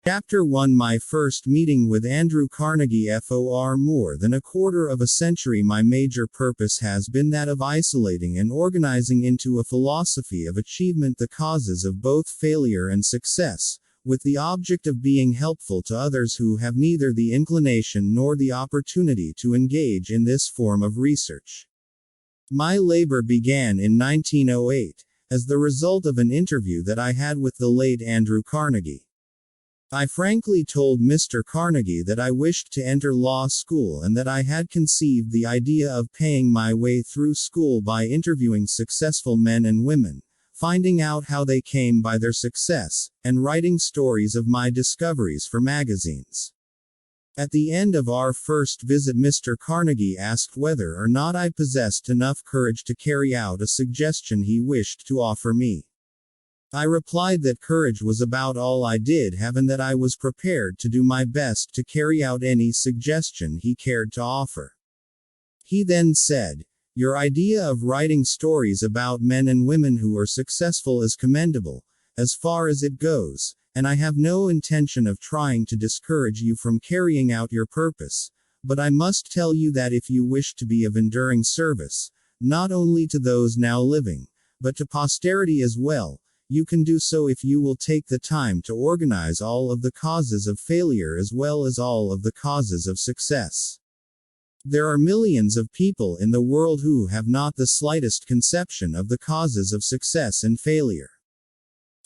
Chapter 1 My first meeting with Andrew Carnegie. For more than a quarter of a century, my major purpose has been that of isolating and organizing into a philosophy of achievement the causes of both failure and success, with the object of being helpful to others who have neither the inclination nor the opportunity to engage in this form of research. My labor began in 1908, as the result of an interview that I had with the late Andrew Carnegie. I frankly told Mr. Carnegie that I wished to enter law school and that I had conceived the idea of paying my way through school by interviewing successful men and women, finding out how they came by their success, and writing stories of my discoveries for magazines. At the end of our first visit, Mr. Carnegie asked whether or not I possessed enough courage to carry out a suggestion he wished to offer me. I replied that courage was about all I did have and that I was prepared to do my best to carry out any suggestion he cared to offer. He then said, "Your idea of writing stories about men and women who are successful is commendable, as far as it goes, and I have no intention of trying to discourage you from carrying out your purpose, but I must tell you that if you wish to be of enduring service, not only to those now living, but to posterity as well, you can do so if you will take the time to organize all of the causes of failure as well as all of the causes of success. There are millions of people in the world who have not the slightest conception of the causes of success and failure.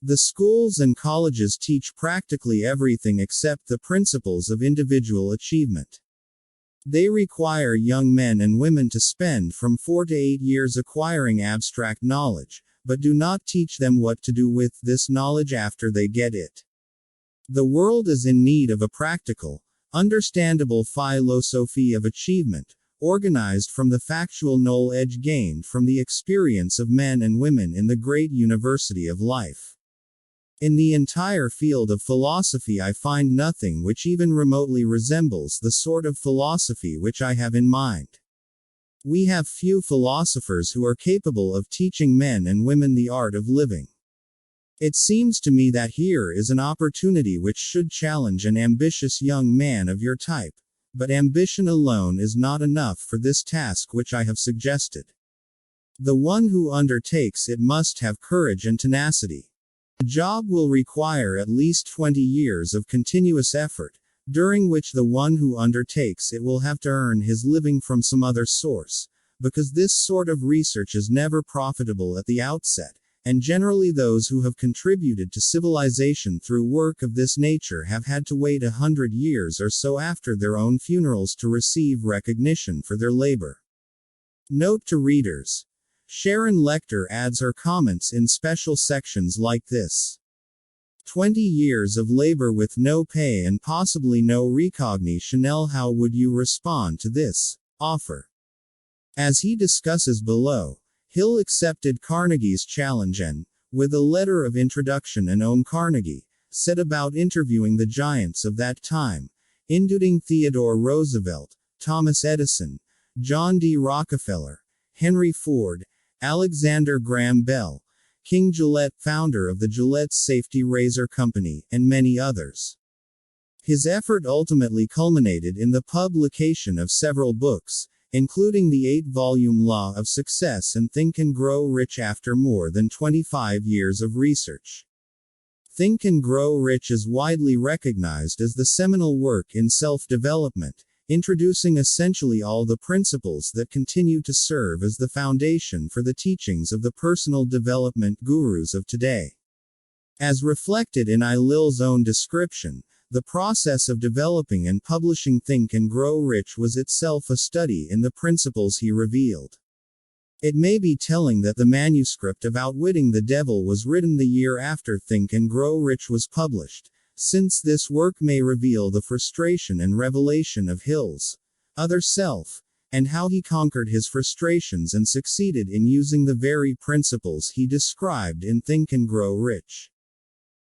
The schools and colleges teach practically everything except the principles of individual achievement. They require young men and women to spend from 4 to 8 years acquiring abstract knowledge, but do not teach them what to do with this knowledge after they get it. The world is in need of a practical, understandable philosophy of achievement, organized from the factual knowledge gained from the experience of men and women in the great university of life. In the entire field of philosophy I find nothing which even remotely resembles the sort of philosophy which I have in mind. We have few philosophers who are capable of teaching men and women the art of living. It seems to me that here is an opportunity which should challenge an ambitious young man of your type, but ambition alone is not enough for this task which I have suggested. The one who undertakes it must have courage and tenacity. The job will require at least 20 years of continuous effort, during which the one who undertakes it will have to earn his living from some other source, because this sort of research is never profitable at the outset, and generally those who have contributed to civilization through work of this nature have had to wait 100 years or so after their own funerals to receive recognition for their labor. Note to readers. Sharon Lecter adds her comments in special sections like this. 20 years of labor with no pay and possibly no recognition. How would you respond to this offer? As he discusses below, Hill accepted Carnegie's challenge and, with a letter of introduction and own Carnegie, set about interviewing the giants of that time, including Theodore Roosevelt, Thomas Edison, John D. Rockefeller, Henry Ford, Alexander Graham Bell, King Gillette, founder of the Gillette Safety Razor Company, and many others. His effort ultimately culminated in the publication of several books, including the 8-volume Law of Success and Think and Grow Rich after more than 25 years of research. Think and Grow Rich is widely recognized as the seminal work in self-development, introducing essentially all the principles that continue to serve as the foundation for the teachings of the personal development gurus of today. As reflected in Lil's own description, the process of developing and publishing Think and Grow Rich was itself a study in the principles he revealed. It may be telling that the manuscript of Outwitting the Devil was written the year after Think and Grow Rich was published, since this work may reveal the frustration and revelation of Hill's other self, and how he conquered his frustrations and succeeded in using the very principles he described in Think and Grow Rich.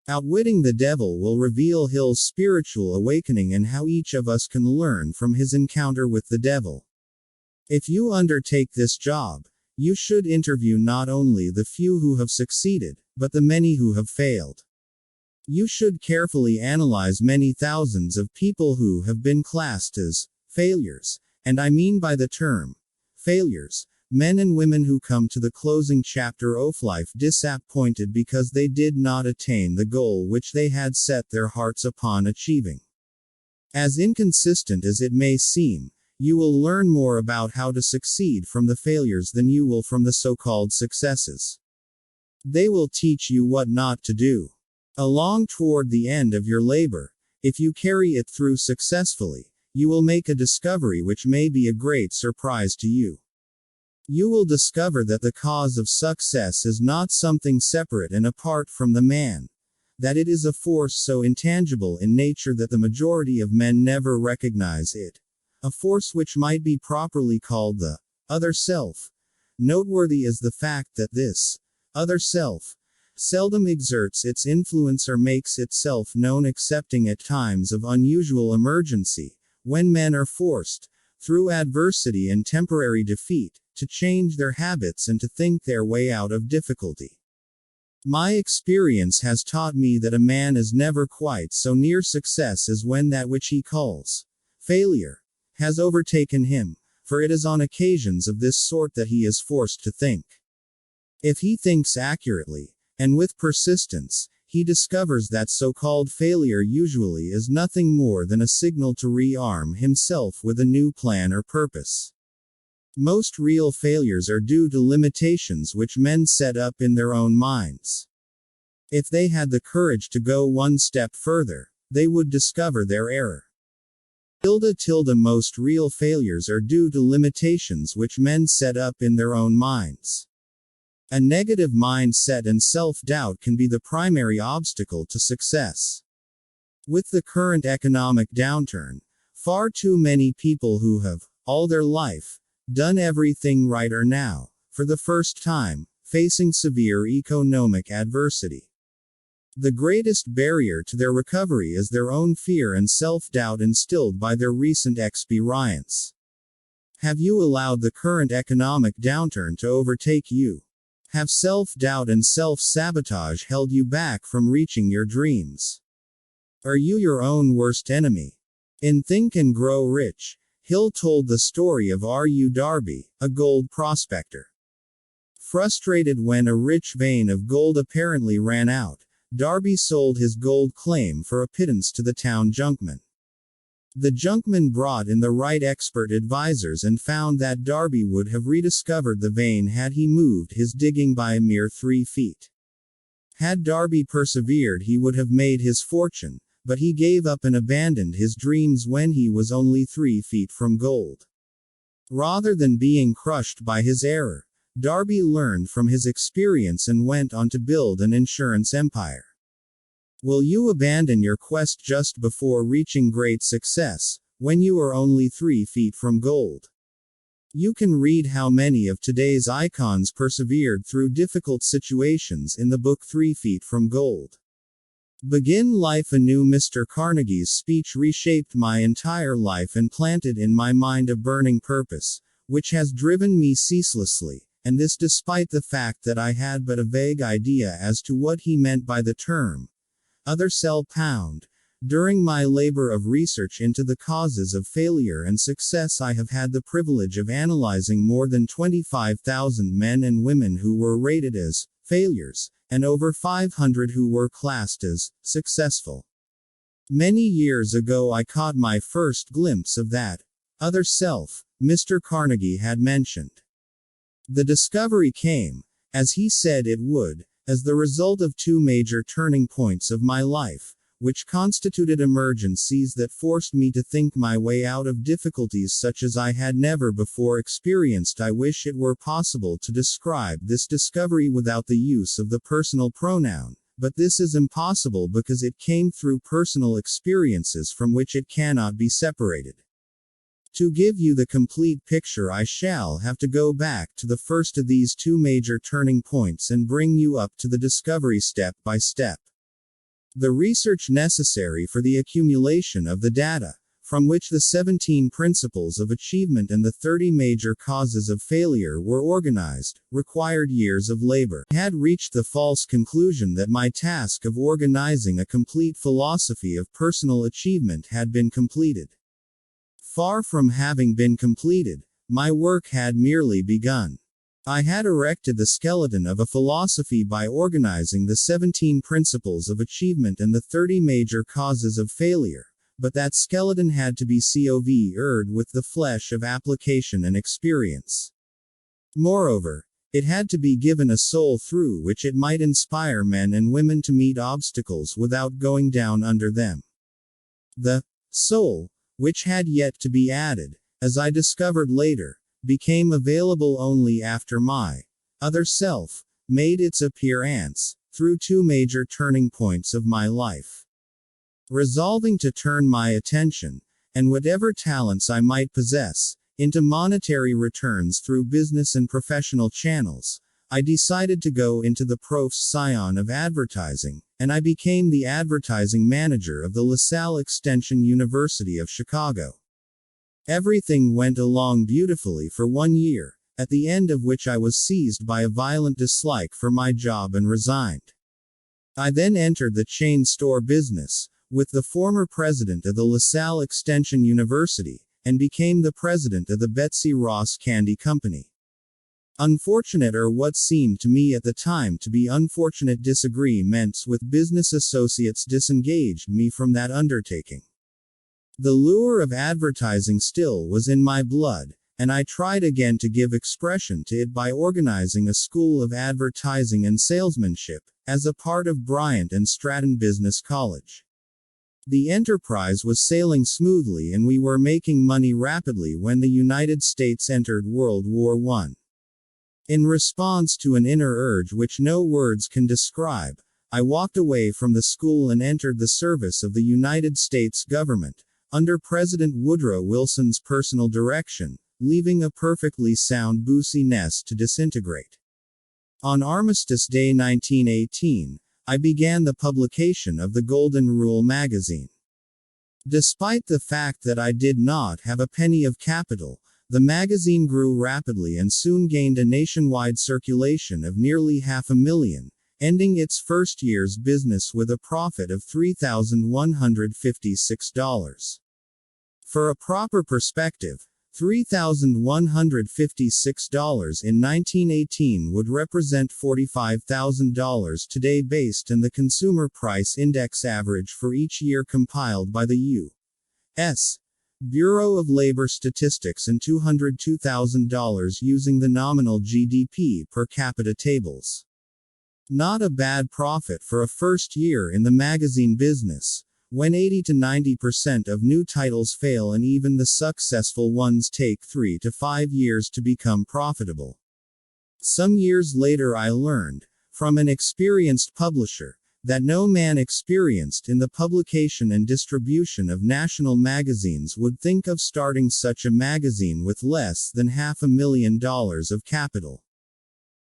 Outwitting the Devil will reveal Hill's spiritual awakening and how each of us can learn from his encounter with the devil. If you undertake this job, you should interview not only the few who have succeeded, but the many who have failed. You should carefully analyze many thousands of people who have been classed as failures, and I mean by the term failures, men and women who come to the closing chapter of life disappointed because they did not attain the goal which they had set their hearts upon achieving. As inconsistent as it may seem, you will learn more about how to succeed from the failures than you will from the so-called successes. They will teach you what not to do. Along toward the end of your labor, if you carry it through successfully, you will make a discovery which may be a great surprise to you. You will discover that the cause of success is not something separate and apart from the man, that it is a force so intangible in nature that the majority of men never recognize it, a force which might be properly called the other self. Noteworthy is the fact that this other self seldom exerts its influence or makes itself known excepting at times of unusual emergency, when men are forced, through adversity and temporary defeat, to change their habits and to think their way out of difficulty. My experience has taught me that a man is never quite so near success as when that which he calls failure has overtaken him, for it is on occasions of this sort that he is forced to think. If he thinks accurately, and with persistence, he discovers that so-called failure usually is nothing more than a signal to rearm himself with a new plan or purpose. Most real failures are due to limitations which men set up in their own minds. If they had the courage to go one step further, they would discover their error. Most real failures are due to limitations which men set up in their own minds. A negative mindset and self-doubt can be the primary obstacle to success. With the current economic downturn, far too many people who have, all their life, done everything right are now, for the first time, facing severe economic adversity. The greatest barrier to their recovery is their own fear and self-doubt instilled by their recent experience. Have you allowed the current economic downturn to overtake you? Have self-doubt and self-sabotage held you back from reaching your dreams? Are you your own worst enemy? In Think and Grow Rich, Hill told the story of R.U. Darby, a gold prospector. Frustrated when a rich vein of gold apparently ran out, Darby sold his gold claim for a pittance to the town junkman. The junkman brought in the right expert advisors and found that Darby would have rediscovered the vein had he moved his digging by a mere 3 feet. Had Darby persevered, he would have made his fortune, but he gave up and abandoned his dreams when he was only 3 feet from gold. Rather than being crushed by his error, Darby learned from his experience and went on to build an insurance empire. Will you abandon your quest just before reaching great success, when you are only 3 feet from gold? You can read how many of today's icons persevered through difficult situations in the book 3 Feet from Gold. Begin life anew. Mr. Carnegie's speech reshaped my entire life and planted in my mind a burning purpose, which has driven me ceaselessly, and this despite the fact that I had but a vague idea as to what he meant by the term other self. During my labor of research into the causes of failure and success, I have had the privilege of analyzing more than 25,000 men and women who were rated as failures, and over 500 who were classed as successful. Many years ago I caught my first glimpse of that other self Mr. Carnegie had mentioned. The discovery came, as he said it would, as the result of 2 major turning points of my life, which constituted emergencies that forced me to think my way out of difficulties such as I had never before experienced. I wish it were possible to describe this discovery without the use of the personal pronoun, but this is impossible because it came through personal experiences from which it cannot be separated. To give you the complete picture, I shall have to go back to the first of these 2 major turning points and bring you up to the discovery step by step. The research necessary for the accumulation of the data, from which the 17 principles of achievement and the 30 major causes of failure were organized, required years of labor. I had reached the false conclusion that my task of organizing a complete philosophy of personal achievement had been completed. Far from having been completed, my work had merely begun. I had erected the skeleton of a philosophy by organizing the 17 principles of achievement and the 30 major causes of failure. But that skeleton had to be covered with the flesh of application and experience. Moreover, it had to be given a soul through which it might inspire men and women to meet obstacles without going down under them. The soul, which had yet to be added, as I discovered later, became available only after my other self made its appearance, through two major turning points of my life. Resolving to turn my attention, and whatever talents I might possess, into monetary returns through business and professional channels, I decided to go into the profession of advertising, and I became the advertising manager of the LaSalle Extension University of Chicago. Everything went along beautifully for 1 year, at the end of which I was seized by a violent dislike for my job and resigned. I then entered the chain store business, with the former president of the LaSalle Extension University, and became the president of the Betsy Ross Candy Company. Unfortunate, or what seemed to me at the time to be unfortunate, disagreements with business associates disengaged me from that undertaking. The lure of advertising still was in my blood, and I tried again to give expression to it by organizing a school of advertising and salesmanship, as a part of Bryant and Stratton Business College. The enterprise was sailing smoothly and we were making money rapidly when the United States entered World War I. In response to an inner urge which no words can describe, I walked away from the school and entered the service of the United States government, under President Woodrow Wilson's personal direction, leaving a perfectly sound Boosie nest to disintegrate. On Armistice Day 1918, I began the publication of the Golden Rule magazine. Despite the fact that I did not have a penny of capital, the magazine grew rapidly and soon gained a nationwide circulation of nearly 500,000, ending its first year's business with a profit of $3,156. For a proper perspective, $3,156 in 1918 would represent $45,000 today based on the Consumer Price Index average for each year compiled by the U.S. Bureau of Labor Statistics, and $202,000 using the nominal GDP per capita tables. Not a bad profit for a first year in the magazine business, when 80 to 90% of new titles fail and even the successful ones take 3 to 5 years to become profitable. Some years later I learned, from an experienced publisher, that no man experienced in the publication and distribution of national magazines would think of starting such a magazine with less than $500,000 of capital.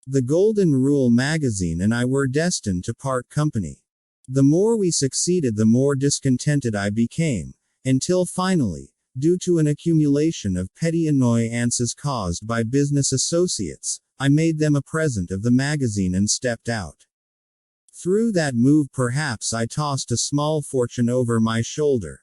The Golden Rule magazine and I were destined to part company. The more we succeeded, the more discontented I became, until finally, due to an accumulation of petty annoyances caused by business associates, I made them a present of the magazine and stepped out. Through that move perhaps I tossed a small fortune over my shoulder.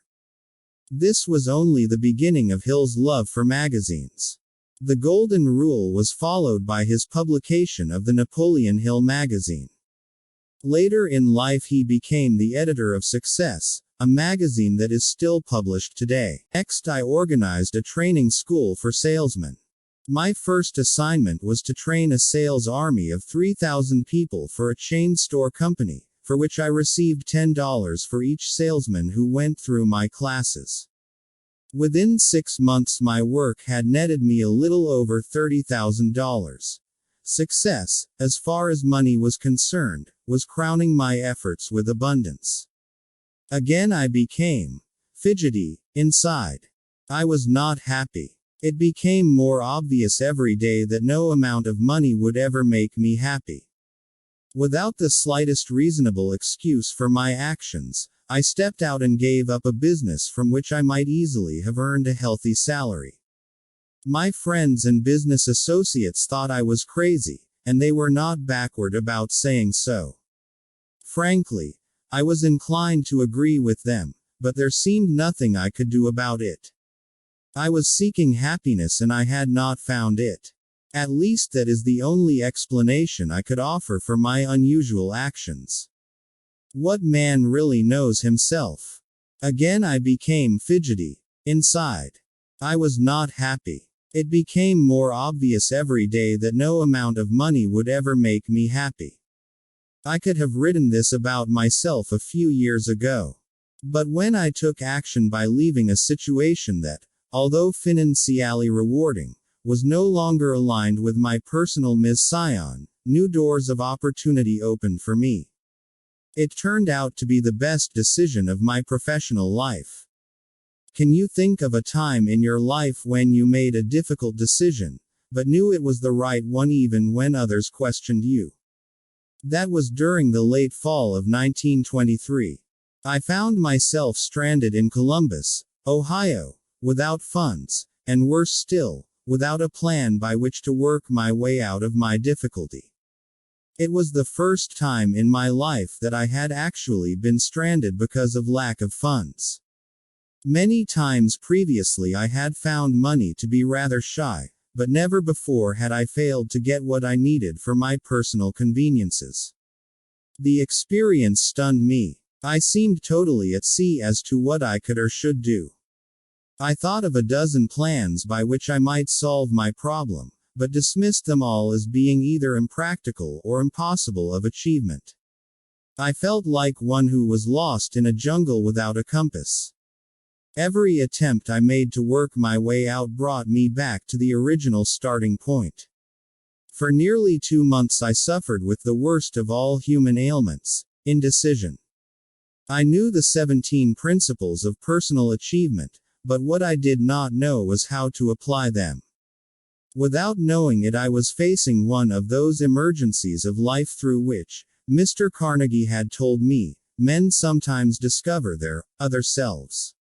This was only the beginning of Hill's love for magazines. The Golden Rule was followed by his publication of the Napoleon Hill magazine. Later in life he became the editor of Success, a magazine that is still published today. Next I organized a training school for salesmen. My first assignment was to train a sales army of 3,000 people for a chain store company, for which I received $10 for each salesman who went through my classes. Within 6 months my work had netted me a little over $30,000. Success, as far as money was concerned, was crowning my efforts with abundance. Again I became fidgety inside. I was not happy. It became more obvious every day that no amount of money would ever make me happy. Without the slightest reasonable excuse for my actions, I stepped out and gave up a business from which I might easily have earned a healthy salary. My friends and business associates thought I was crazy, and they were not backward about saying so. Frankly, I was inclined to agree with them, but there seemed nothing I could do about it. I was seeking happiness and I had not found it. At least that is the only explanation I could offer for my unusual actions. What man really knows himself? Again I became fidgety. Inside, I was not happy. It became more obvious every day that no amount of money would ever make me happy. I could have written this about myself a few years ago. But when I took action by leaving a situation that, although financially rewarding, was no longer aligned with my personal mission, new doors of opportunity opened for me. It turned out to be the best decision of my professional life. Can you think of a time in your life when you made a difficult decision, but knew it was the right one even when others questioned you? That was during the late fall of 1923. I found myself stranded in Columbus, Ohio, without funds, and worse still, without a plan by which to work my way out of my difficulty. It was the first time in my life that I had actually been stranded because of lack of funds. Many times previously I had found money to be rather shy, but never before had I failed to get what I needed for my personal conveniences. The experience stunned me. I seemed totally at sea as to what I could or should do. I thought of a dozen plans by which I might solve my problem, but dismissed them all as being either impractical or impossible of achievement. I felt like one who was lost in a jungle without a compass. Every attempt I made to work my way out brought me back to the original starting point. For nearly 2 months I suffered with the worst of all human ailments, indecision. I knew the 17 principles of personal achievement, but what I did not know was how to apply them. Without knowing it, I was facing one of those emergencies of life through which, Mr. Carnegie had told me, men sometimes discover their other selves.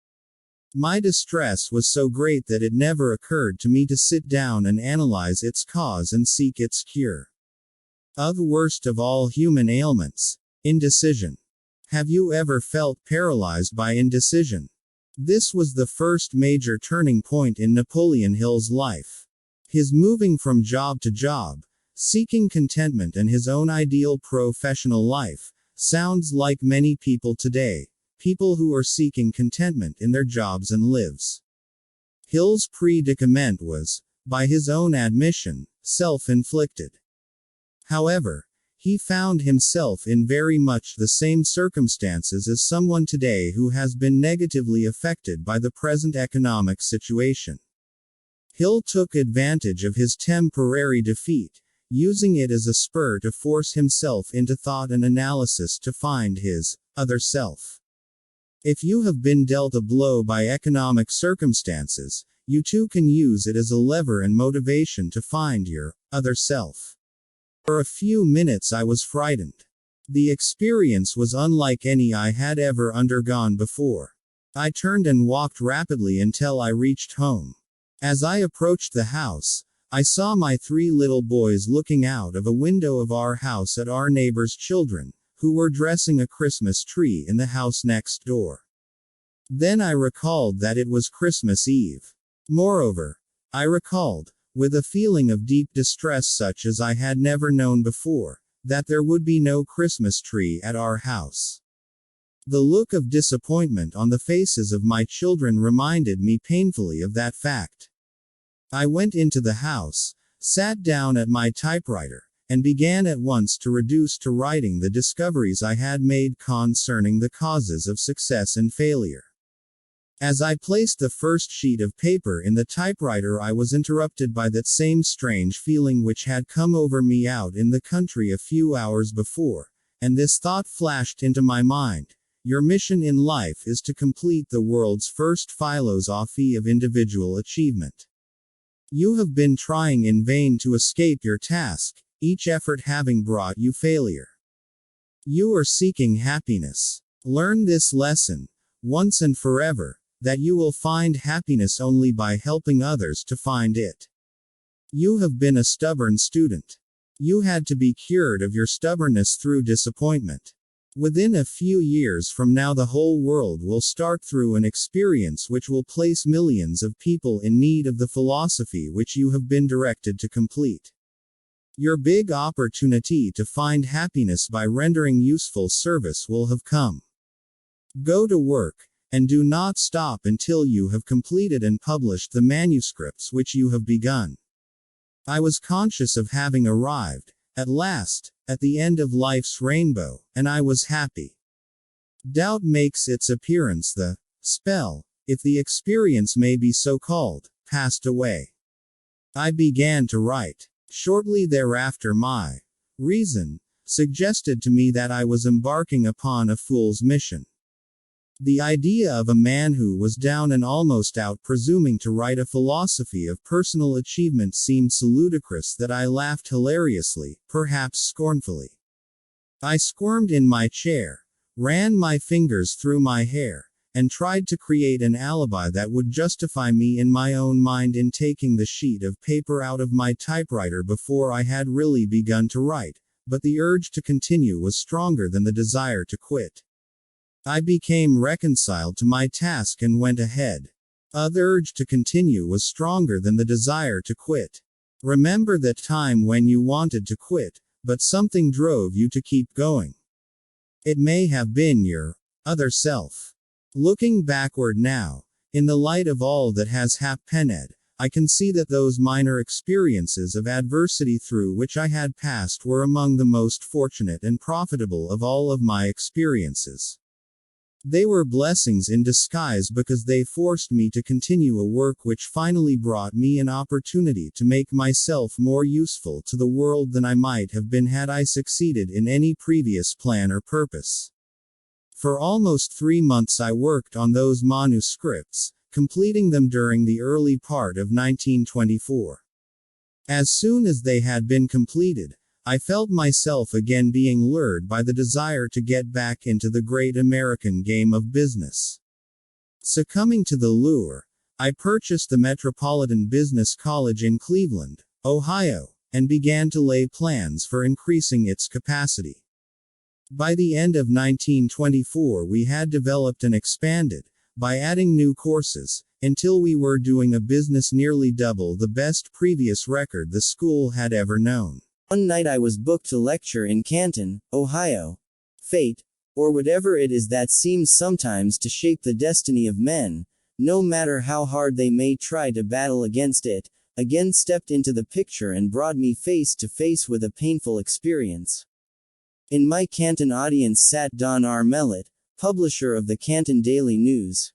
My distress was so great that it never occurred to me to sit down and analyze its cause and seek its cure. The worst of all human ailments, indecision. Have you ever felt paralyzed by indecision? This was the first major turning point in Napoleon Hill's life. His moving from job to job, seeking contentment and his own ideal professional life, sounds like many people today. People who are seeking contentment in their jobs and lives. Hill's predicament was, by his own admission, self-inflicted. However, he found himself in very much the same circumstances as someone today who has been negatively affected by the present economic situation. Hill took advantage of his temporary defeat, using it as a spur to force himself into thought and analysis to find his other self. If you have been dealt a blow by economic circumstances, you too can use it as a lever and motivation to find your other self. For a few minutes I was frightened. The experience was unlike any I had ever undergone before. I turned and walked rapidly until I reached home. As I approached the house, I saw my 3 little boys looking out of a window of our house at our neighbor's children, who were dressing a Christmas tree in the house next door. Then I recalled that it was Christmas Eve. Moreover, I recalled, with a feeling of deep distress such as I had never known before, that there would be no Christmas tree at our house. The look of disappointment on the faces of my children reminded me painfully of that fact. I went into the house, sat down at my typewriter, and began at once to reduce to writing the discoveries I had made concerning the causes of success and failure. As I placed the first sheet of paper in the typewriter, I was interrupted by that same strange feeling which had come over me out in the country a few hours before, and this thought flashed into my mind: your mission in life is to complete the world's first philosophy of individual achievement. You have been trying in vain to escape your task, each effort having brought you failure. You are seeking happiness. Learn this lesson, once and forever, that you will find happiness only by helping others to find it. You have been a stubborn student. You had to be cured of your stubbornness through disappointment. Within a few years from now, the whole world will start through an experience which will place millions of people in need of the philosophy which you have been directed to complete. Your big opportunity to find happiness by rendering useful service will have come. Go to work, and do not stop until you have completed and published the manuscripts which you have begun. I was conscious of having arrived, at last, at the end of life's rainbow, and I was happy. Doubt makes its appearance. The spell, if the experience may be so called, passed away. I began to write. Shortly thereafter, my reason suggested to me that I was embarking upon a fool's mission. The idea of a man who was down and almost out presuming to write a philosophy of personal achievement seemed so ludicrous that I laughed hilariously, perhaps scornfully. I squirmed in my chair, ran my fingers through my hair, and tried to create an alibi that would justify me in my own mind in taking the sheet of paper out of my typewriter before I had really begun to write, but the urge to continue was stronger than the desire to quit. I became reconciled to my task and went ahead. The urge to continue was stronger than the desire to quit. Remember that time when you wanted to quit, but something drove you to keep going. It may have been your other self. Looking backward now, in the light of all that has happened, I can see that those minor experiences of adversity through which I had passed were among the most fortunate and profitable of all of my experiences. They were blessings in disguise because they forced me to continue a work which finally brought me an opportunity to make myself more useful to the world than I might have been had I succeeded in any previous plan or purpose. For almost 3 months I worked on those manuscripts, completing them during the early part of 1924. As soon as they had been completed, I felt myself again being lured by the desire to get back into the great American game of business. Succumbing to the lure, I purchased the Metropolitan Business College in Cleveland, Ohio, and began to lay plans for increasing its capacity. By the end of 1924 we had developed and expanded, by adding new courses, until we were doing a business nearly double the best previous record the school had ever known. One night I was booked to lecture in Canton, Ohio. Fate, or whatever it is that seems sometimes to shape the destiny of men, no matter how hard they may try to battle against it, again stepped into the picture and brought me face to face with a painful experience. In my Canton audience sat Don R. Mellett, publisher of the Canton Daily News.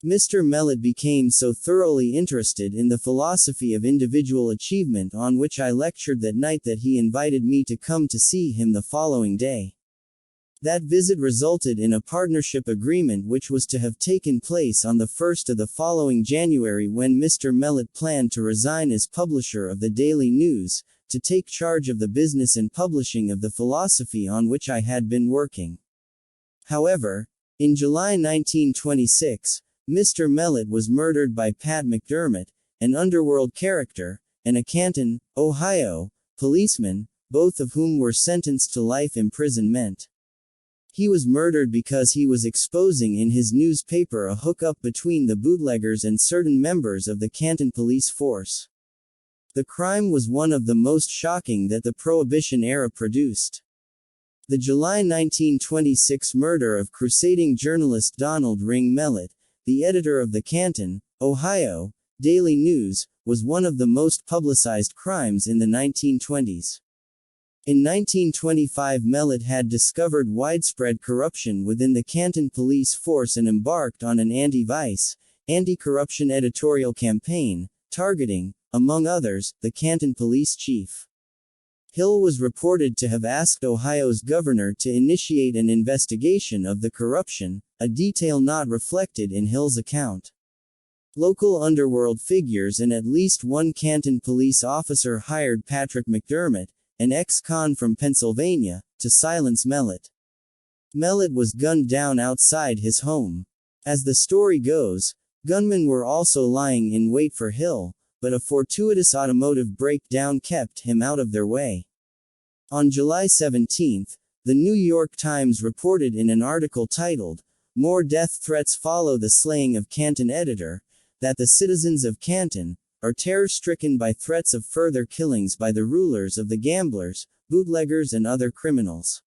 Mr. Mellett became so thoroughly interested in the philosophy of individual achievement on which I lectured that night that he invited me to come to see him the following day. That visit resulted in a partnership agreement which was to have taken place on the 1st of the following January, when Mr. Mellett planned to resign as publisher of the Daily News, to take charge of the business and publishing of the philosophy on which I had been working. However, in July 1926, Mr. Mellett was murdered by Pat McDermott, an underworld character, and a Canton, Ohio, policeman, both of whom were sentenced to life imprisonment. He was murdered because he was exposing in his newspaper a hookup between the bootleggers and certain members of the Canton police force. The crime was one of the most shocking that the Prohibition era produced. The July 1926 murder of crusading journalist Donald Ring Mellett, the editor of the Canton, Ohio, Daily News, was one of the most publicized crimes in the 1920s. In 1925, Mellett had discovered widespread corruption within the Canton police force and embarked on an anti-vice, anti-corruption editorial campaign, targeting, among others, the Canton police chief. Hill was reported to have asked Ohio's governor to initiate an investigation of the corruption, a detail not reflected in Hill's account. Local underworld figures and at least one Canton police officer hired Patrick McDermott, an ex-con from Pennsylvania, to silence Mellett. Mellett was gunned down outside his home. As the story goes, gunmen were also lying in wait for Hill, but a fortuitous automotive breakdown kept him out of their way. On July 17, the New York Times reported in an article titled, "More Death Threats Follow the Slaying of Canton Editor," that the citizens of Canton are terror-stricken by threats of further killings by the rulers of the gamblers, bootleggers and other criminals.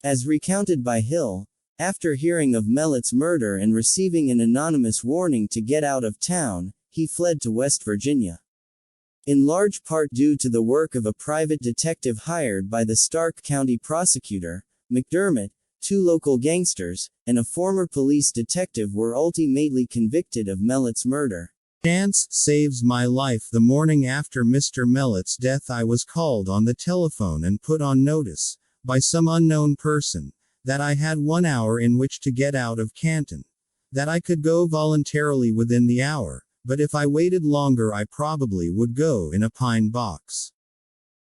As recounted by Hill, after hearing of Mellett's murder and receiving an anonymous warning to get out of town, he fled to West Virginia. In large part due to the work of a private detective hired by the Stark County prosecutor, McDermott, 2 local gangsters, and a former police detective were ultimately convicted of Mellett's murder. Chance saves my life. The morning after Mr. Mellett's death, I was called on the telephone and put on notice, by some unknown person, that I had 1 hour in which to get out of Canton. That I could go voluntarily within the hour, but if I waited longer I probably would go in a pine box.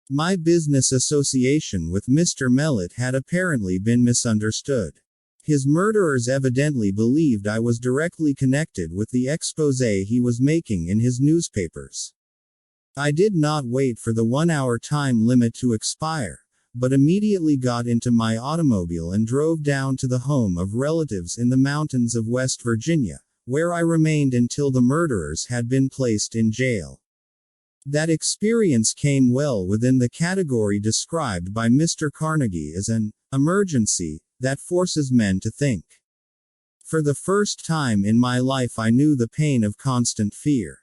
My business association with Mr. Mellett had apparently been misunderstood. His murderers evidently believed I was directly connected with the exposé he was making in his newspapers. I did not wait for the 1-hour time limit to expire, but immediately got into my automobile and drove down to the home of relatives in the mountains of West Virginia, where I remained until the murderers had been placed in jail. That experience came well within the category described by Mr. Carnegie as an emergency that forces men to think. For the first time in my life I knew the pain of constant fear.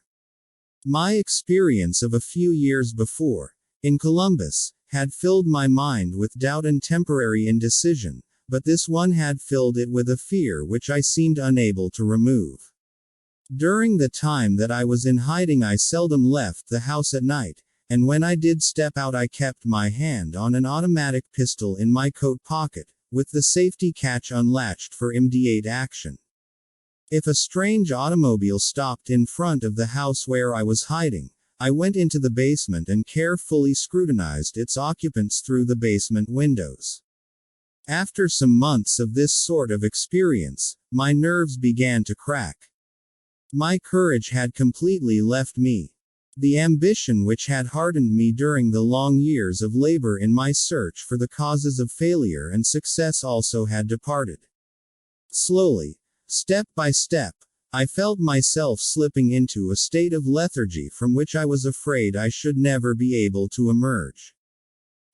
My experience of a few years before, in Columbus, had filled my mind with doubt and temporary indecision, but this one had filled it with a fear which I seemed unable to remove. During the time that I was in hiding I seldom left the house at night, and when I did step out I kept my hand on an automatic pistol in my coat pocket, with the safety catch unlatched for immediate action. If a strange automobile stopped in front of the house where I was hiding, I went into the basement and carefully scrutinized its occupants through the basement windows. After some months of this sort of experience, my nerves began to crack. My courage had completely left me. The ambition which had hardened me during the long years of labor in my search for the causes of failure and success also had departed. Slowly, step by step, I felt myself slipping into a state of lethargy from which I was afraid I should never be able to emerge.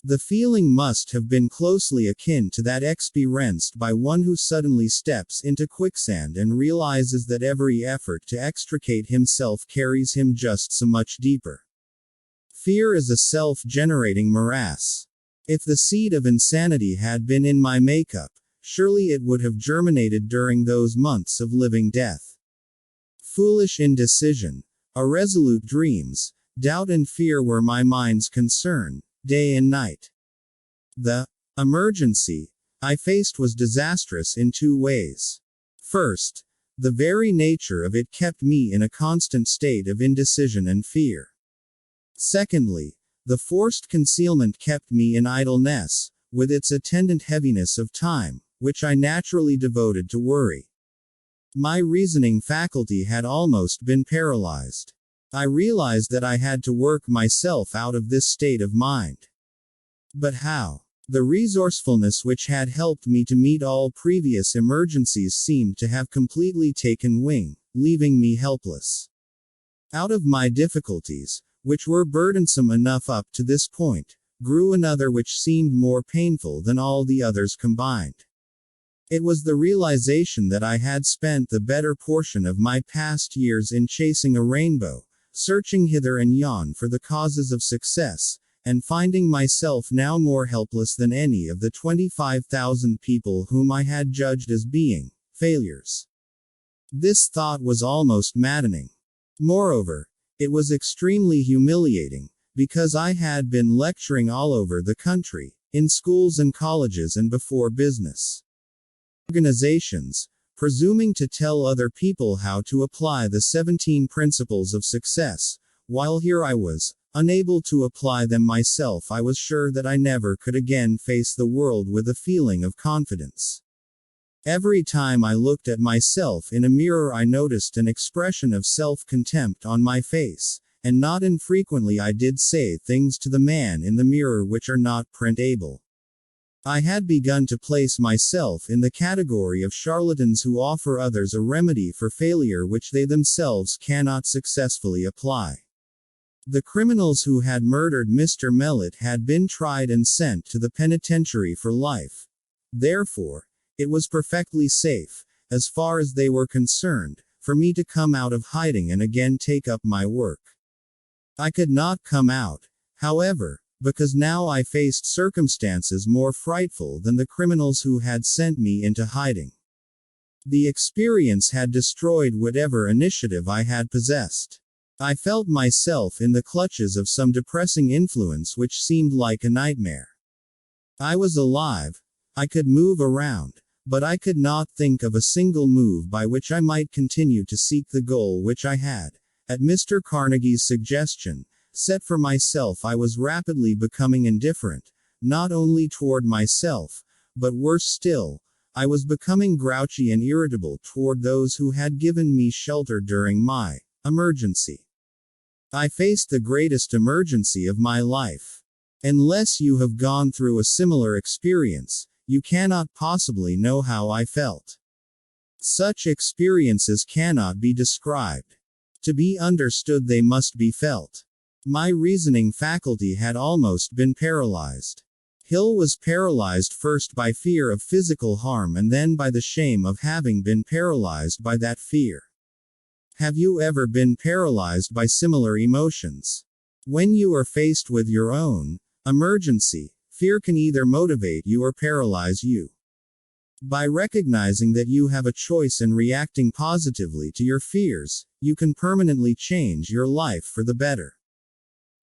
The feeling must have been closely akin to that experienced by one who suddenly steps into quicksand and realizes that every effort to extricate himself carries him just so much deeper. Fear is a self-generating morass. If the seed of insanity had been in my makeup, surely it would have germinated during those months of living death. Foolish indecision, irresolute dreams, doubt and fear were my mind's concern, day and night. The emergency I faced was disastrous in 2 ways. First, the very nature of it kept me in a constant state of indecision and fear. Secondly, the forced concealment kept me in idleness, with its attendant heaviness of time, which I naturally devoted to worry. My reasoning faculty had almost been paralyzed. I realized that I had to work myself out of this state of mind. But how? The resourcefulness which had helped me to meet all previous emergencies seemed to have completely taken wing, leaving me helpless. Out of my difficulties, which were burdensome enough up to this point, grew another which seemed more painful than all the others combined. It was the realization that I had spent the better portion of my past years in chasing a rainbow, searching hither and yon for the causes of success, and finding myself now more helpless than any of the 25,000 people whom I had judged as being failures. This thought was almost maddening. Moreover, it was extremely humiliating, because I had been lecturing all over the country, in schools and colleges and before business organizations, presuming to tell other people how to apply the 17 principles of success, while here I was, Unable to apply them myself, I was sure that I never could again face the world with a feeling of confidence. Every time I looked at myself in a mirror, I noticed an expression of self-contempt on my face, and not infrequently I did say things to the man in the mirror which are not printable. I had begun to place myself in the category of charlatans who offer others a remedy for failure which they themselves cannot successfully apply. The criminals who had murdered Mr. Mellett had been tried and sent to the penitentiary for life. Therefore, it was perfectly safe, as far as they were concerned, for me to come out of hiding and again take up my work. I could not come out, however, because now I faced circumstances more frightful than the criminals who had sent me into hiding. The experience had destroyed whatever initiative I had possessed. I felt myself in the clutches of some depressing influence which seemed like a nightmare. I was alive, I could move around, but I could not think of a single move by which I might continue to seek the goal which I had, at Mr. Carnegie's suggestion, set for myself. I was rapidly becoming indifferent, not only toward myself, but worse still, I was becoming grouchy and irritable toward those who had given me shelter during my emergency. I faced the greatest emergency of my life. Unless you have gone through a similar experience, you cannot possibly know how I felt. Such experiences cannot be described. To be understood, they must be felt. My reasoning faculty had almost been paralyzed. Hill was paralyzed first by fear of physical harm and then by the shame of having been paralyzed by that fear. Have you ever been paralyzed by similar emotions? When you are faced with your own emergency, fear can either motivate you or paralyze you. By recognizing that you have a choice and reacting positively to your fears, you can permanently change your life for the better.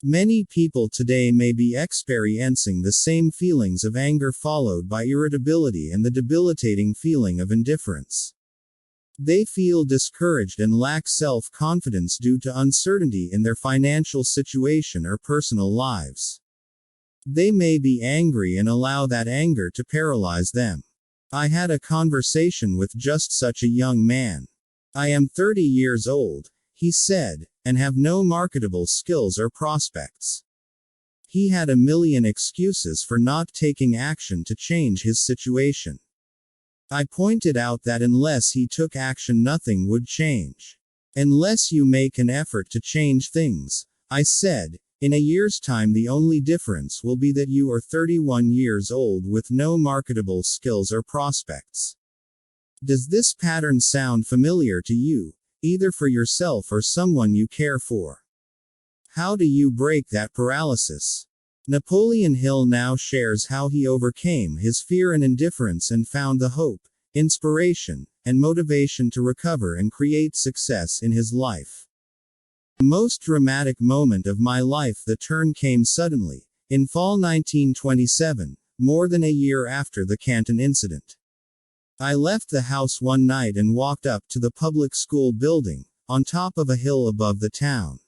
Many people today may be experiencing the same feelings of anger followed by irritability and the debilitating feeling of indifference. They feel discouraged and lack self-confidence due to uncertainty in their financial situation or personal lives. They may be angry and allow that anger to paralyze them. I had a conversation with just such a young man. I am 30 years old, he said, and have no marketable skills or prospects. He had a million excuses for not taking action to change his situation. I pointed out that unless he took action, nothing would change. Unless you make an effort to change things, I said, in a year's time the only difference will be that you are 31 years old with no marketable skills or prospects. Does this pattern sound familiar to you, either for yourself or someone you care for? How do you break that paralysis? Napoleon Hill now shares how he overcame his fear and indifference and found the hope, inspiration, and motivation to recover and create success in his life. The most dramatic moment of my life, the turn came suddenly, in fall 1927, more than a year after the Canton incident. I left the house one night and walked up to the public school building, on top of a hill above the town.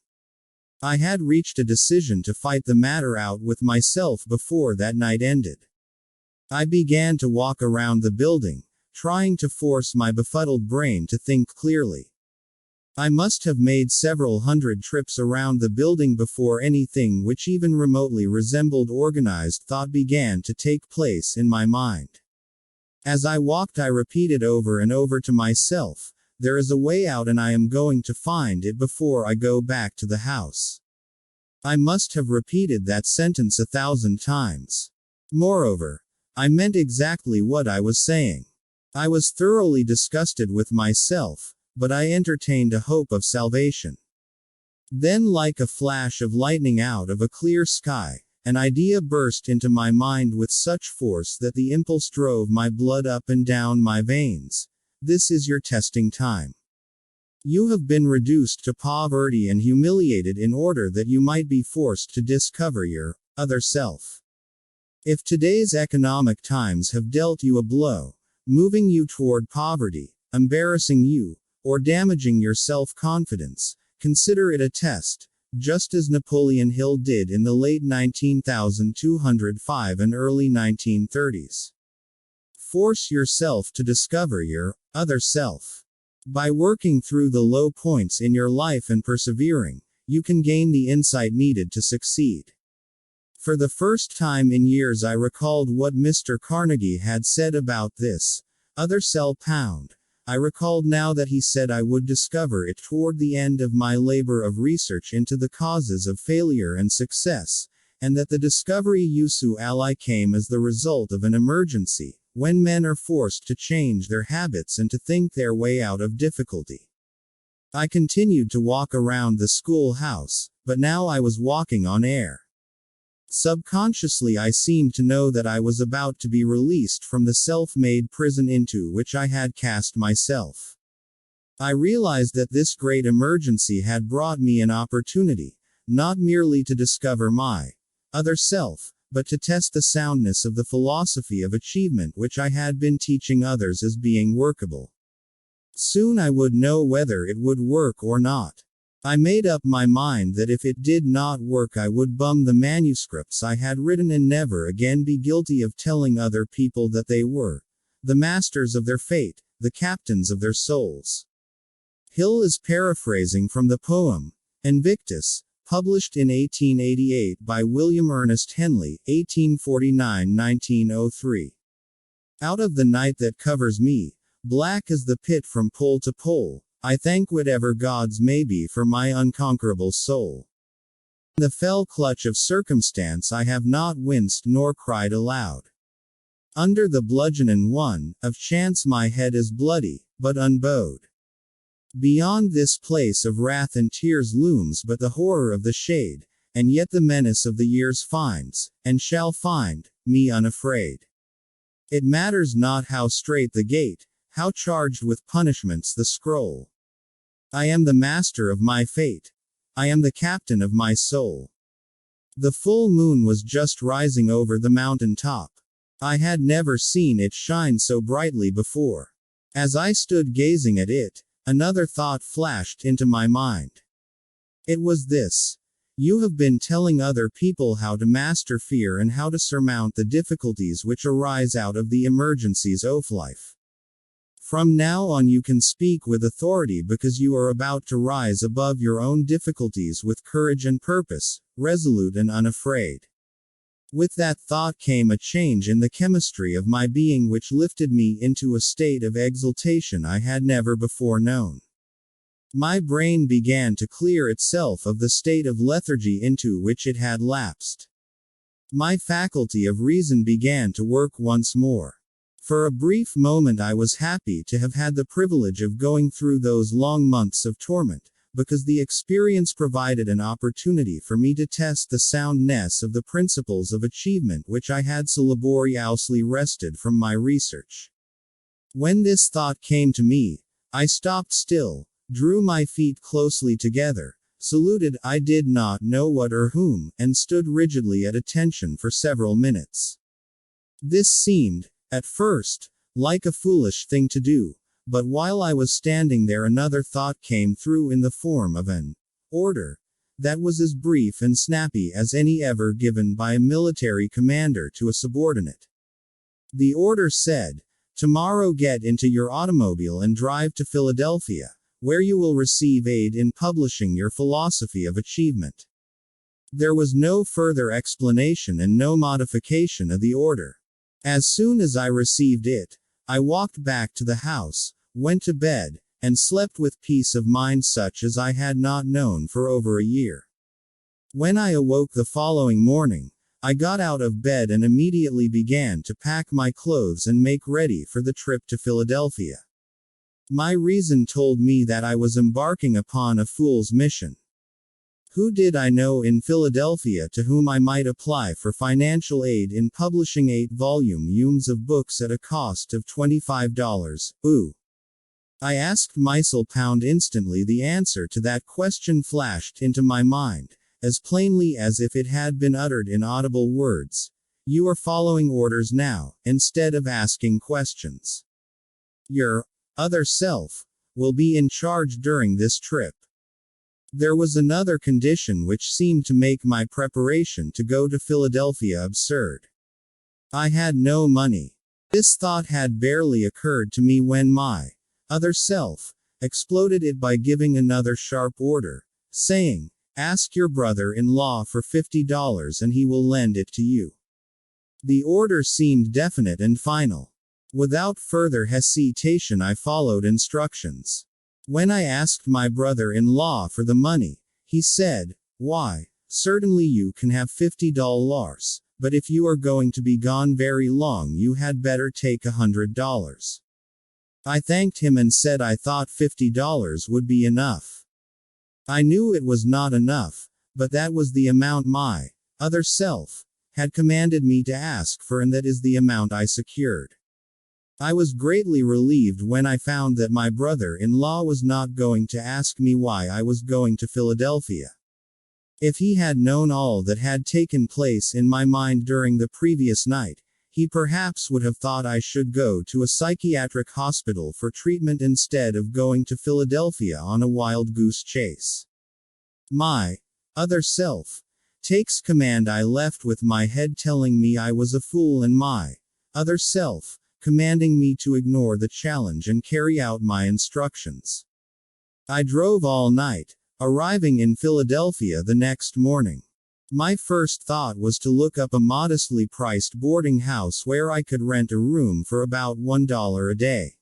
I had reached a decision to fight the matter out with myself before that night ended. I began to walk around the building, trying to force my befuddled brain to think clearly. I must have made several hundred trips around the building before anything which even remotely resembled organized thought began to take place in my mind. As I walked, I repeated over and over to myself, "There is a way out and I am going to find it before I go back to the house." I must have repeated that sentence 1,000 times. Moreover, I meant exactly what I was saying. I was thoroughly disgusted with myself, but I entertained a hope of salvation. Then, like a flash of lightning out of a clear sky, an idea burst into my mind with such force that the impulse drove my blood up and down my veins. This is your testing time. You have been reduced to poverty and humiliated in order that you might be forced to discover your other self. If today's economic times have dealt you a blow, moving you toward poverty, embarrassing you, or damaging your self-confidence, consider it a test, just as Napoleon Hill did in the late 19,205 and early 1930s. Force yourself to discover your other self. By working through the low points in your life and persevering, you can gain the insight needed to succeed. For the first time in years, I recalled what Mr. Carnegie had said about this other self. I recalled now that he said I would discover it toward the end of my labor of research into the causes of failure and success, and that the discovery usu ally came as the result of an emergency, when men are forced to change their habits and to think their way out of difficulty. I continued to walk around the schoolhouse, but now I was walking on air. Subconsciously I seemed to know that I was about to be released from the self-made prison into which I had cast myself. I realized that this great emergency had brought me an opportunity, not merely to discover my other self, but to test the soundness of the philosophy of achievement which I had been teaching others as being workable. Soon I would know whether it would work or not. I made up my mind that if it did not work I would bum the manuscripts I had written and never again be guilty of telling other people that they were the masters of their fate, the captains of their souls. Hill is paraphrasing from the poem Invictus, published in 1888 by William Ernest Henley, 1849-1903. Out of the night that covers me, black as the pit from pole to pole, I thank whatever gods may be for my unconquerable soul. In the fell clutch of circumstance I have not winced nor cried aloud. Under the bludgeoning one of chance my head is bloody, but unbowed. Beyond this place of wrath and tears looms but the horror of the shade, and yet the menace of the years finds, and shall find, me unafraid. It matters not how strait the gate, how charged with punishments the scroll. I am the master of my fate. I am the captain of my soul. The full moon was just rising over the mountain top. I had never seen it shine so brightly before. As I stood gazing at it, another thought flashed into my mind. It was this. You have been telling other people how to master fear and how to surmount the difficulties which arise out of the emergencies of life. From now on you can speak with authority because you are about to rise above your own difficulties with courage and purpose, resolute and unafraid. With that thought came a change in the chemistry of my being which lifted me into a state of exaltation I had never before known. My brain began to clear itself of the state of lethargy into which it had lapsed. My faculty of reason began to work once more. For a brief moment I was happy to have had the privilege of going through those long months of torment, because the experience provided an opportunity for me to test the soundness of the principles of achievement which I had so laboriously wrested from my research. When this thought came to me, I stopped still, drew my feet closely together, saluted I did not know what or whom, and stood rigidly at attention for several minutes. This seemed, at first, like a foolish thing to do, but while I was standing there another thought came through in the form of an order that was as brief and snappy as any ever given by a military commander to a subordinate. The order said, "Tomorrow get into your automobile and drive to Philadelphia, where you will receive aid in publishing your philosophy of achievement." There was no further explanation and no modification of the order. As soon as I received it, I walked back to the house, went to bed, and slept with peace of mind such as I had not known for over a year. When I awoke the following morning, I got out of bed and immediately began to pack my clothes and make ready for the trip to Philadelphia. My reason told me that I was embarking upon a fool's mission. Who did I know in Philadelphia to whom I might apply for financial aid in publishing 8-volumes of books at a cost of $25? I asked myself. Instantly the answer to that question flashed into my mind, as plainly as if it had been uttered in audible words. You are following orders now, instead of asking questions. Your other self will be in charge during this trip. There was another condition which seemed to make my preparation to go to Philadelphia absurd. I had no money. This thought had barely occurred to me when my other self exploded it by giving another sharp order, saying, "Ask your brother-in-law for $50 and he will lend it to you." The order seemed definite and final. Without further hesitation I followed instructions. When I asked my brother-in-law for the money, he said, "Why, certainly you can have $50, but if you are going to be gone very long you had better take $100. I thanked him and said I thought $50 would be enough. I knew it was not enough, but that was the amount my other self had commanded me to ask for, and that is the amount I secured. I was greatly relieved when I found that my brother-in-law was not going to ask me why I was going to Philadelphia. If he had known all that had taken place in my mind during the previous night, he perhaps would have thought I should go to a psychiatric hospital for treatment instead of going to Philadelphia on a wild goose chase. My other self takes command. I left with my head telling me I was a fool and my other self commanding me to ignore the challenge and carry out my instructions. I drove all night, arriving in Philadelphia the next morning. My first thought was to look up a modestly priced boarding house where I could rent a room for about $1 a day.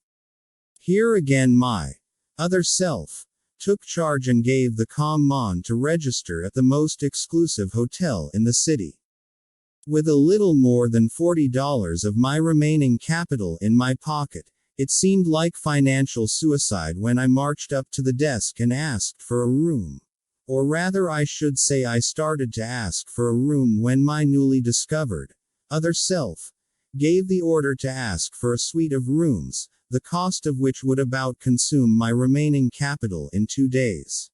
Here again my other self took charge and gave the command to register at the most exclusive hotel in the city. With a little more than $40 of my remaining capital in my pocket, it seemed like financial suicide when I marched up to the desk and asked for a room. Or rather, I should say I started to ask for a room when my newly discovered other self gave the order to ask for a suite of rooms, the cost of which would about consume my remaining capital in 2 days.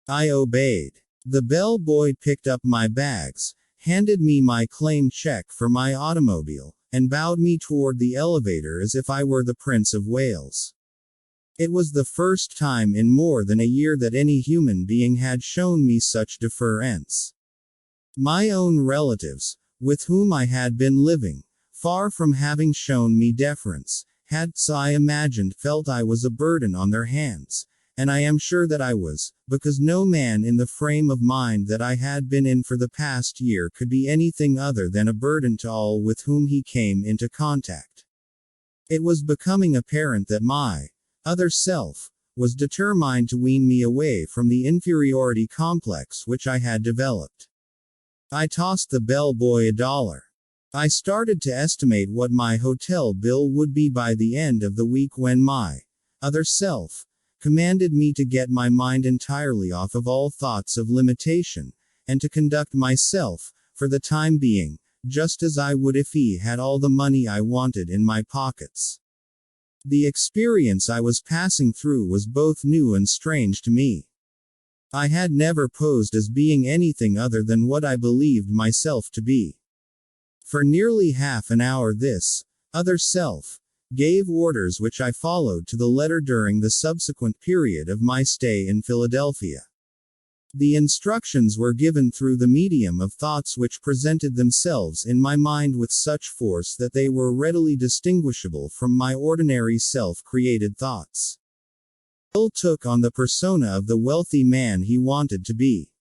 I obeyed. The bellboy picked up my bags, handed me my claim check for my automobile, and bowed me toward the elevator as if I were the Prince of Wales. It was the first time in more than a year that any human being had shown me such deference. My own relatives, with whom I had been living, far from having shown me deference, had, so I imagined, felt I was a burden on their hands, and I am sure that I was, because no man in the frame of mind that I had been in for the past year could be anything other than a burden to all with whom he came into contact. It was becoming apparent that my other self was determined to wean me away from the inferiority complex which I had developed. I tossed the bellboy $1. I started to estimate what my hotel bill would be by the end of the week when my other self commanded me to get my mind entirely off of all thoughts of limitation, and to conduct myself, for the time being, just as I would if he had all the money I wanted in my pockets. The experience I was passing through was both new and strange to me. I had never posed as being anything other than what I believed myself to be. For nearly half an hour this other self gave orders which I followed to the letter during the subsequent period of my stay in Philadelphia. The instructions were given through the medium of thoughts which presented themselves in my mind with such force that they were readily distinguishable from my ordinary self-created thoughts. Hill took on the persona of the wealthy man he wanted to be.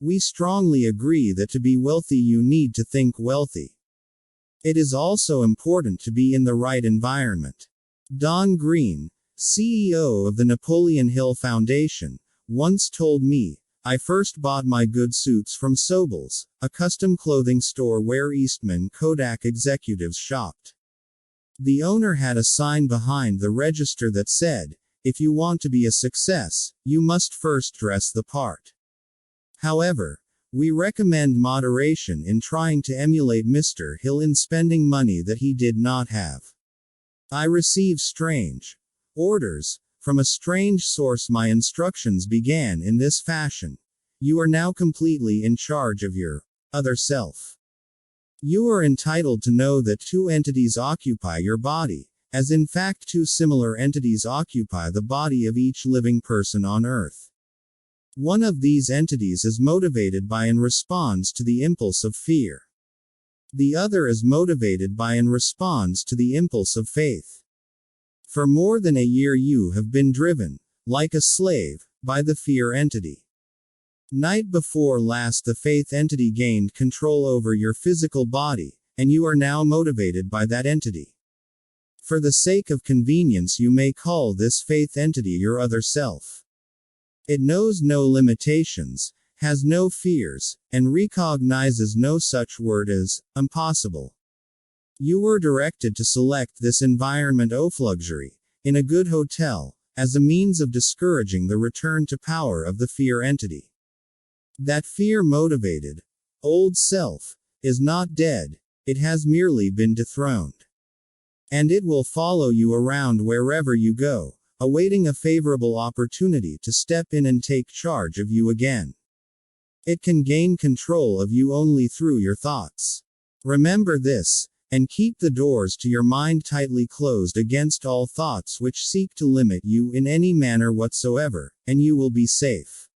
We strongly agree that to be wealthy you need to think wealthy. It is also important to be in the right environment. Don Green, CEO of the Napoleon Hill Foundation, once told me, "I first bought my good suits from Sobel's, a custom clothing store where Eastman Kodak executives shopped. The owner had a sign behind the register that said, 'If you want to be a success, you must first dress the part.' However, we recommend moderation in trying to emulate Mr. Hill in spending money that he did not have. I received strange orders from a strange source. My instructions began in this fashion. You are now completely in charge of your other self. You are entitled to know that two entities occupy your body, as in fact two similar entities occupy the body of each living person on earth. One of these entities is motivated by and responds to the impulse of fear. The other is motivated by and responds to the impulse of faith. For more than a year you have been driven, like a slave, by the fear entity. Night before last the faith entity gained control over your physical body, and you are now motivated by that entity. For the sake of convenience you may call this faith entity your other self. It knows no limitations, has no fears, and recognizes no such word as impossible. You were directed to select this environment of luxury, in a good hotel, as a means of discouraging the return to power of the fear entity. That fear-motivated, old self, is not dead, it has merely been dethroned. And it will follow you around wherever you go, awaiting a favorable opportunity to step in and take charge of you again. It can gain control of you only through your thoughts. Remember this, and keep the doors to your mind tightly closed against all thoughts which seek to limit you in any manner whatsoever, and you will be safe.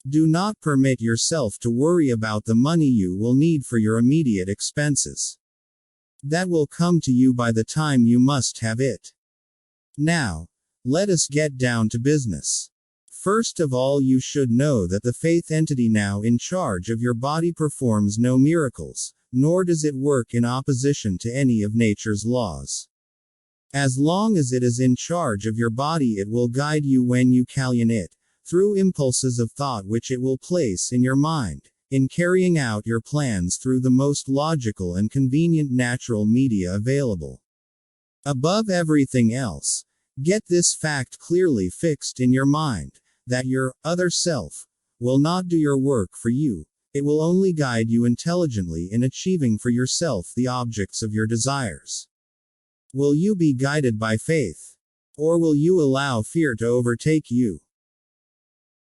Do not permit yourself to worry about the money you will need for your immediate expenses. That will come to you by the time you must have it. Now, let us get down to business. First of all, you should know that the faith entity now in charge of your body performs no miracles, nor does it work in opposition to any of nature's laws. As long as it is in charge of your body, it will guide you when you calculate it, through impulses of thought which it will place in your mind, in carrying out your plans through the most logical and convenient natural media available. Above everything else, get this fact clearly fixed in your mind, that your other self will not do your work for you, it will only guide you intelligently in achieving for yourself the objects of your desires. Will you be guided by faith? Or will you allow fear to overtake you?